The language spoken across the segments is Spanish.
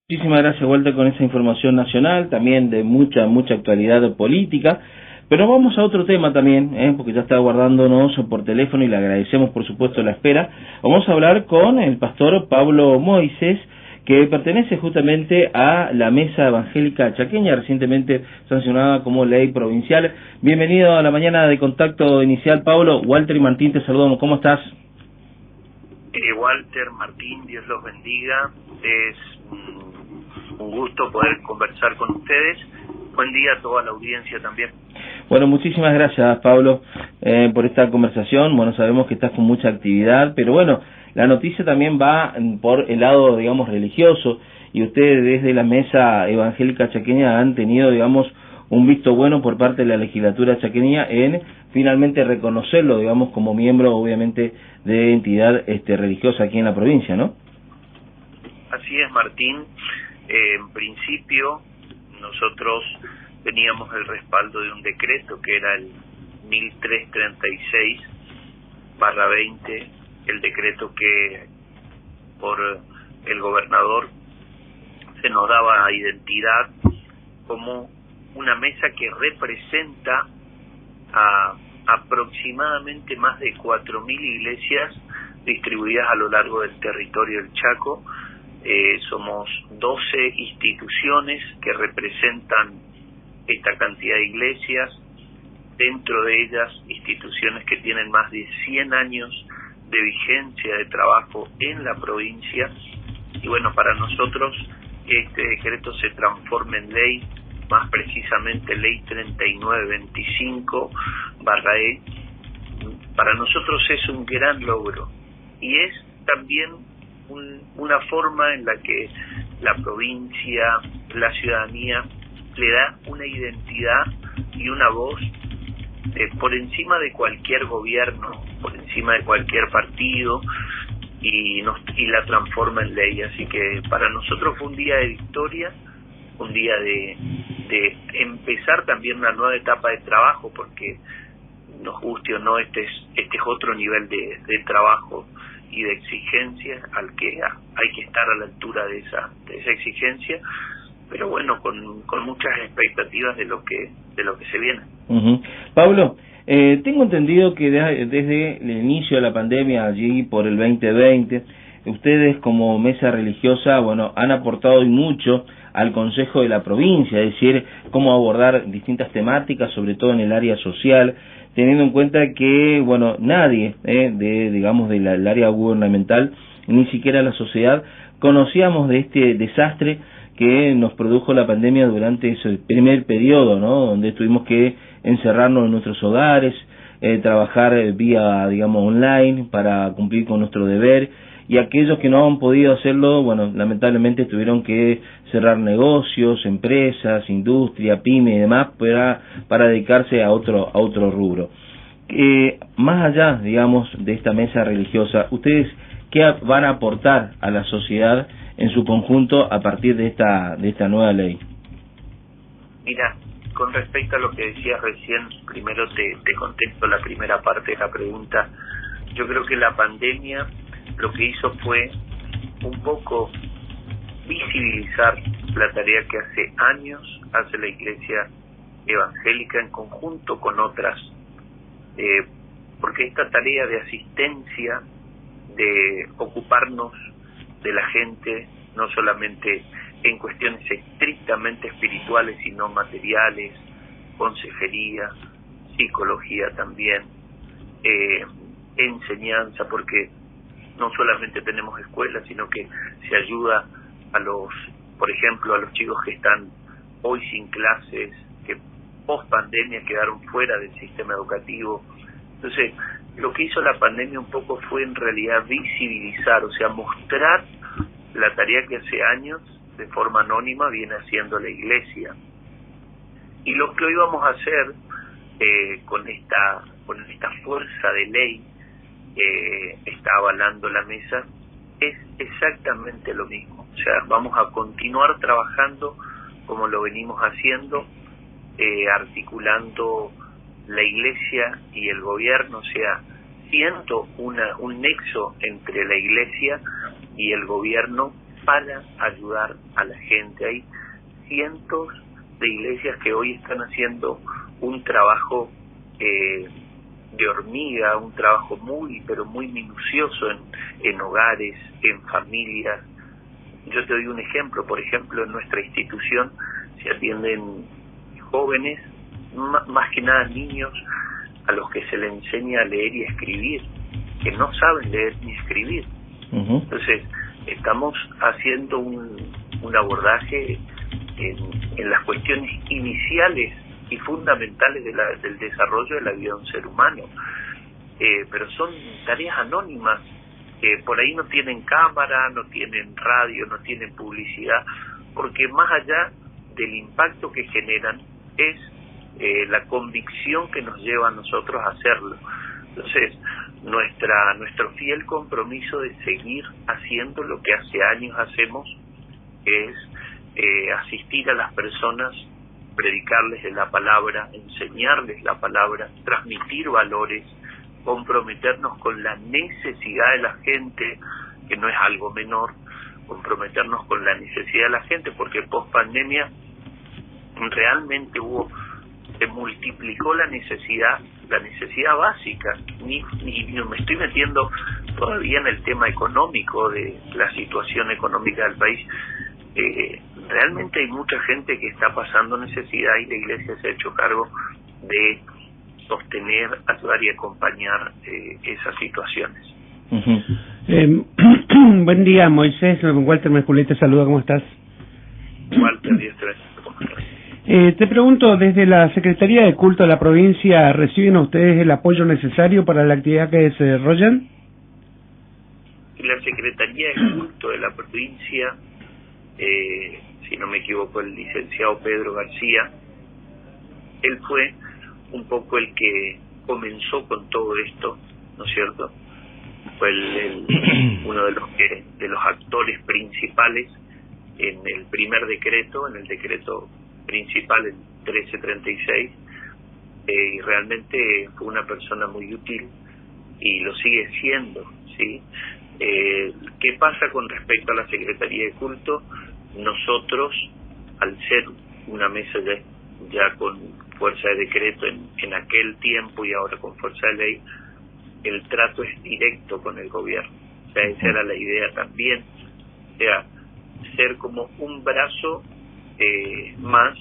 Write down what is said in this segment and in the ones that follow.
Muchísimas gracias, Walter, con esa información nacional, también de mucha actualidad política, pero vamos a otro tema también, porque ya está guardándonos por teléfono y le agradecemos por supuesto la espera. Vamos a hablar con el pastor Pablo Moises, que pertenece justamente a la Mesa Evangélica Chaqueña, recientemente sancionada como ley provincial. Bienvenido a la mañana de Contacto Inicial, Pablo. Walter y Martín, te saludamos. ¿Cómo estás? Walter, Martín, Dios los bendiga. Es un gusto poder conversar con ustedes. Buen día a toda la audiencia también. Bueno, muchísimas gracias, Pablo, por esta conversación. Bueno, sabemos que estás con mucha actividad, pero bueno, la noticia también va por el lado, digamos, religioso, y ustedes desde la Mesa Evangélica Chaqueña han tenido, digamos, un visto bueno por parte de la legislatura chaqueña en finalmente reconocerlo, digamos, como miembro, obviamente, de entidad religiosa aquí en la provincia, ¿no? Así es, Martín. En principio, nosotros teníamos el respaldo de un decreto que era el 1336/20, el decreto que por el gobernador se nos daba identidad como una mesa que representa a aproximadamente más de 4.000 iglesias distribuidas a lo largo del territorio del Chaco. Somos 12 instituciones que representan esta cantidad de iglesias, dentro de ellas instituciones que tienen más de 100 años de vigencia de trabajo en la provincia. Y bueno, para nosotros este decreto se transforma en ley, más precisamente ley 3925/E. Para nosotros es un gran logro y es también una forma en la que la provincia, la ciudadanía le da una identidad y una voz por encima de cualquier gobierno, por encima de cualquier partido, y la transforma en ley. Así que para nosotros fue un día de victoria, un día de empezar también una nueva etapa de trabajo, porque nos guste o no, este es otro nivel de trabajo y de exigencia al que hay que estar a la altura de esa exigencia, pero bueno, con muchas expectativas de lo que se viene. Pablo, tengo entendido que desde el inicio de la pandemia, allí por el 2020, ustedes como mesa religiosa, bueno, han aportado mucho al Consejo de la provincia, es decir, cómo abordar distintas temáticas, sobre todo en el área social, teniendo en cuenta que, bueno, nadie del área gubernamental, ni siquiera la sociedad, conocíamos de este desastre que nos produjo la pandemia durante ese primer periodo, ¿no? Donde tuvimos que encerrarnos en nuestros hogares, trabajar vía, digamos, online para cumplir con nuestro deber, y aquellos que no han podido hacerlo, bueno, lamentablemente tuvieron que cerrar negocios, empresas, industria, pyme y demás para dedicarse a otro rubro. Más allá, digamos, de esta mesa religiosa, ¿ustedes qué van a aportar a la sociedad en su conjunto a partir de esta nueva ley? Mira, con respecto a lo que decías recién, primero te contesto la primera parte de la pregunta. Yo creo que la pandemia lo que hizo fue un poco visibilizar la tarea que hace años hace la Iglesia Evangélica en conjunto con otras, porque esta tarea de asistencia, de ocuparnos de la gente, no solamente en cuestiones estrictamente espirituales, sino materiales, consejería, psicología también, enseñanza, porque no solamente tenemos escuelas, sino que se ayuda por ejemplo, a los chicos que están hoy sin clases, que post pandemia quedaron fuera del sistema educativo. Entonces, lo que hizo la pandemia un poco fue en realidad visibilizar, o sea, mostrar la tarea que hace años de forma anónima viene haciendo la Iglesia. Y lo que hoy vamos a hacer con esta fuerza de ley que está avalando la mesa es exactamente lo mismo. O sea, vamos a continuar trabajando como lo venimos haciendo, articulando la Iglesia y el gobierno, o sea, siendo un nexo entre la Iglesia y el gobierno para ayudar a la gente. Hay cientos de iglesias que hoy están haciendo un trabajo de hormiga, un trabajo pero muy minucioso en hogares, en familias. Yo te doy un ejemplo. Por ejemplo, en nuestra institución se atienden jóvenes, más que nada niños, a los que se les enseña a leer y escribir, que no saben leer ni escribir. Entonces, estamos haciendo un abordaje en las cuestiones iniciales y fundamentales del desarrollo de la vida de un ser humano. Pero son tareas anónimas, que por ahí no tienen cámara, no tienen radio, no tienen publicidad, porque más allá del impacto que generan es la convicción que nos lleva a nosotros a hacerlo. Entonces, nuestro fiel compromiso de seguir haciendo lo que hace años hacemos es asistir a las personas, predicarles de la palabra, enseñarles la palabra, transmitir valores, comprometernos con la necesidad de la gente, que no es algo menor, comprometernos con la necesidad de la gente, porque post pandemia realmente se multiplicó la necesidad básica. Ni me estoy metiendo todavía en el tema económico, de la situación económica del país. Realmente hay mucha gente que está pasando necesidad y la Iglesia se ha hecho cargo de sostener, ayudar y acompañar esas situaciones. Buen día, Moisés. Walter Merculé te saluda. ¿Cómo estás? Walter, Dios te bendiga. ¿Cómo estás? Te pregunto, desde la Secretaría de Culto de la provincia, ¿reciben ustedes el apoyo necesario para la actividad que desarrollan? La Secretaría de Culto de la provincia, si no me equivoco, el licenciado Pedro García, él fue un poco el que comenzó con todo esto, ¿no es cierto? Fue uno de los actores principales en el primer decreto, en el decreto principal, el 1336, y realmente fue una persona muy útil y lo sigue siendo, ¿sí? ¿Qué pasa con respecto a la Secretaría de Culto? Nosotros, al ser una mesa ya con fuerza de decreto en aquel tiempo y ahora con fuerza de ley, el trato es directo con el gobierno. O sea, esa era la idea también, o sea, ser como un brazo más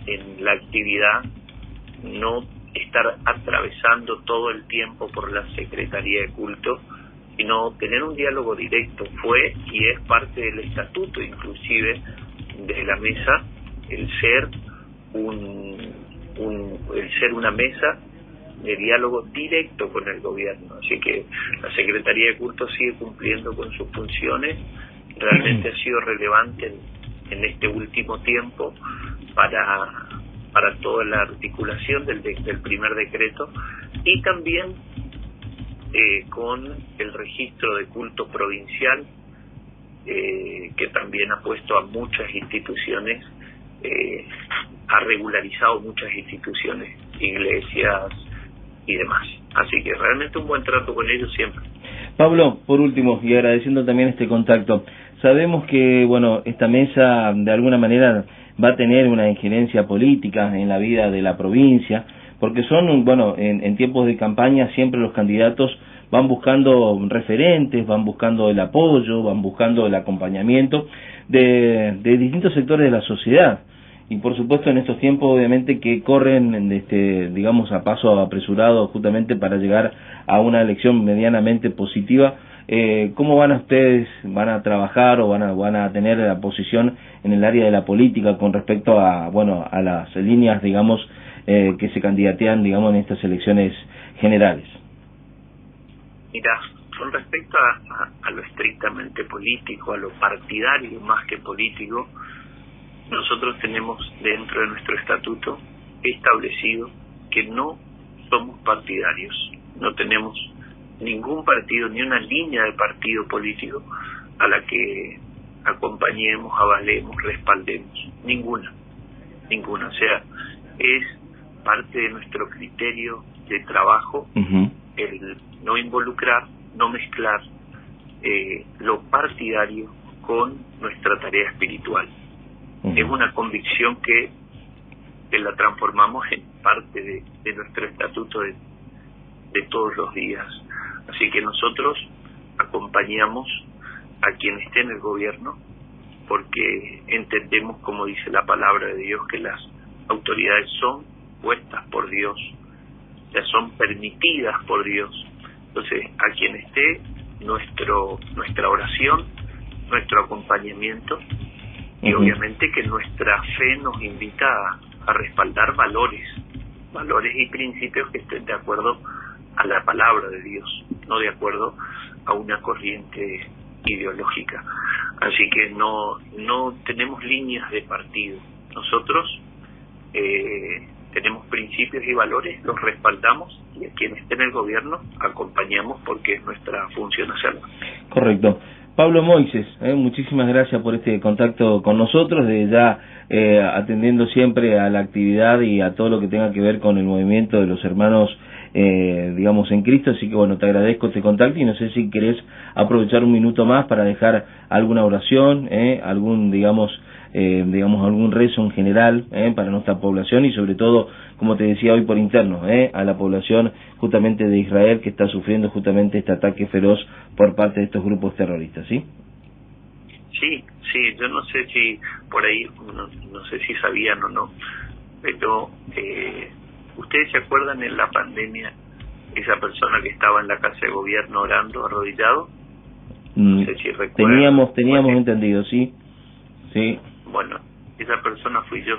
en la actividad, no estar atravesando todo el tiempo por la Secretaría de Culto, sino tener un diálogo directo. Fue y es parte del estatuto inclusive de la mesa el ser una mesa de diálogo directo con el gobierno. Así que la Secretaría de Culto sigue cumpliendo con sus funciones. Realmente ha sido relevante en este último tiempo para toda la articulación del primer decreto, y también con el registro de culto provincial, que también ha puesto a muchas instituciones, ha regularizado muchas instituciones, iglesias y demás. Así que realmente un buen trato con ellos siempre. Pablo, por último, y agradeciendo también este contacto, sabemos que, bueno, esta mesa de alguna manera va a tener una injerencia política en la vida de la provincia, porque son, bueno, en tiempos de campaña siempre los candidatos van buscando referentes, van buscando el apoyo, van buscando el acompañamiento de distintos sectores de la sociedad. Y por supuesto en estos tiempos obviamente que corren digamos a paso apresurado justamente para llegar a una elección medianamente positiva, ¿cómo van a trabajar o van a tener la posición en el área de la política con respecto a las líneas, digamos, que se candidatean, digamos, en estas elecciones generales? Mira, con respecto a lo estrictamente político, a lo partidario más que político, nosotros tenemos dentro de nuestro estatuto establecido que no somos partidarios, no tenemos ningún partido, ni una línea de partido político a la que acompañemos, avalemos, respaldemos, ninguna, o sea, es parte de nuestro criterio de trabajo el no involucrar, no mezclar lo partidario con nuestra tarea espiritual. Es una convicción que la transformamos en parte de nuestro estatuto de todos los días. Así que nosotros acompañamos a quien esté en el gobierno, porque entendemos, como dice la palabra de Dios, que las autoridades son puestas por Dios, o sea, son permitidas por Dios. Entonces, a quien esté, nuestra oración, nuestro acompañamiento, y obviamente que nuestra fe nos invita a respaldar valores y principios que estén de acuerdo a la palabra de Dios, no de acuerdo a una corriente ideológica. Así que no tenemos líneas de partido. Nosotros tenemos principios y valores, los respaldamos, y a quien esté en el gobierno acompañamos, porque es nuestra función hacerlo. Correcto. Pablo Moises, muchísimas gracias por este contacto con nosotros, de ya atendiendo siempre a la actividad y a todo lo que tenga que ver con el movimiento de los hermanos digamos en Cristo. Así que bueno, te agradezco este contacto, y no sé si querés aprovechar un minuto más para dejar alguna oración, algún algún rezo en general para nuestra población, y sobre todo, como te decía hoy por interno, a la población justamente de Israel, que está sufriendo justamente este ataque feroz por parte de estos grupos terroristas, ¿sí? Sí, yo no sé si por ahí, no sé si sabían o no, pero ¿ustedes se acuerdan en la pandemia esa persona que estaba en la casa de gobierno orando, arrodillado? No sé si recuerdan. Teníamos entendido, sí. Bueno, esa persona fui yo.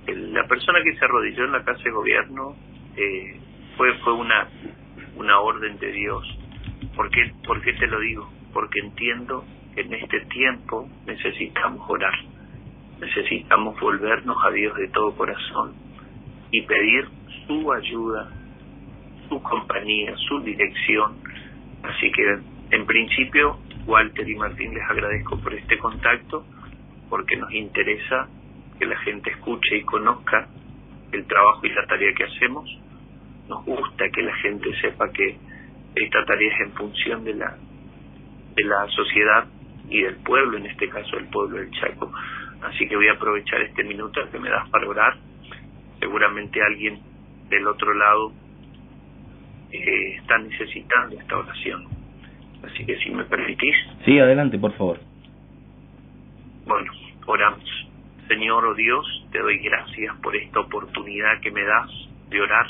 La persona que se arrodilló en la casa de gobierno fue una orden de Dios. ¿Por qué te lo digo? Porque entiendo que en este tiempo necesitamos orar, necesitamos volvernos a Dios de todo corazón y pedir su ayuda, su compañía, su dirección. Así que, en principio, Walter y Martín, les agradezco por este contacto, porque nos interesa que la gente escuche y conozca el trabajo y la tarea que hacemos. Nos gusta que la gente sepa que esta tarea es en función de la sociedad y del pueblo, en este caso el pueblo del Chaco. Así que voy a aprovechar este minuto que me das para orar. Seguramente alguien del otro lado está necesitando esta oración. Así que si me permitís. Sí, adelante, por favor. Bueno, oramos. Señor, oh Dios, te doy gracias por esta oportunidad que me das de orar.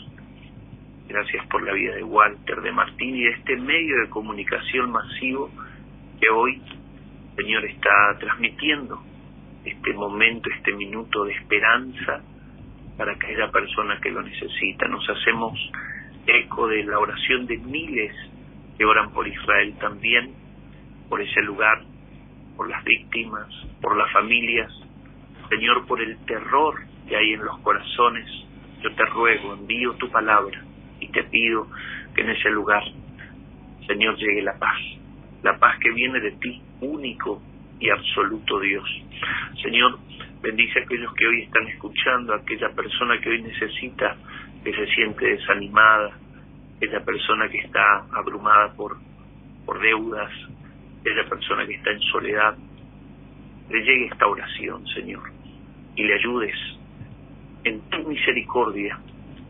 Gracias por la vida de Walter, de Martín y de este medio de comunicación masivo que hoy, Señor, está transmitiendo este momento, este minuto de esperanza para aquella persona que lo necesita. Nos hacemos eco de la oración de miles que oran por Israel también, por ese lugar, por las víctimas, por las familias. Señor, por el terror que hay en los corazones, yo te ruego, envío tu palabra y te pido que en ese lugar, Señor, llegue la paz que viene de ti, único y absoluto Dios. Señor, bendice a aquellos que hoy están escuchando, a aquella persona que hoy necesita, que se siente desanimada, aquella persona que está abrumada por deudas, aquella persona que está en soledad. Le llegue esta oración, Señor, y le ayudes en tu misericordia,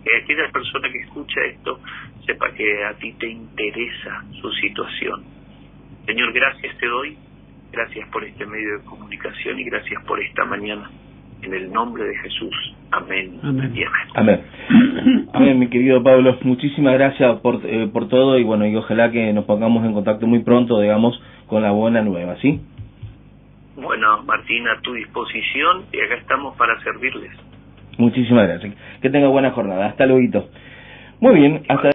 que aquella persona que escucha esto sepa que a ti te interesa su situación. Señor, gracias te doy, gracias por este medio de comunicación y gracias por esta mañana. En el nombre de Jesús. Amén. Amén. Y amén. Amén. Amén, mi querido Pablo. Muchísimas gracias por todo, y bueno, y ojalá que nos pongamos en contacto muy pronto, digamos, con la buena nueva, ¿sí? Bueno, Martín, a tu disposición, y acá estamos para servirles. Muchísimas gracias. Que tenga buena jornada. Hasta luego. Muy bien, hasta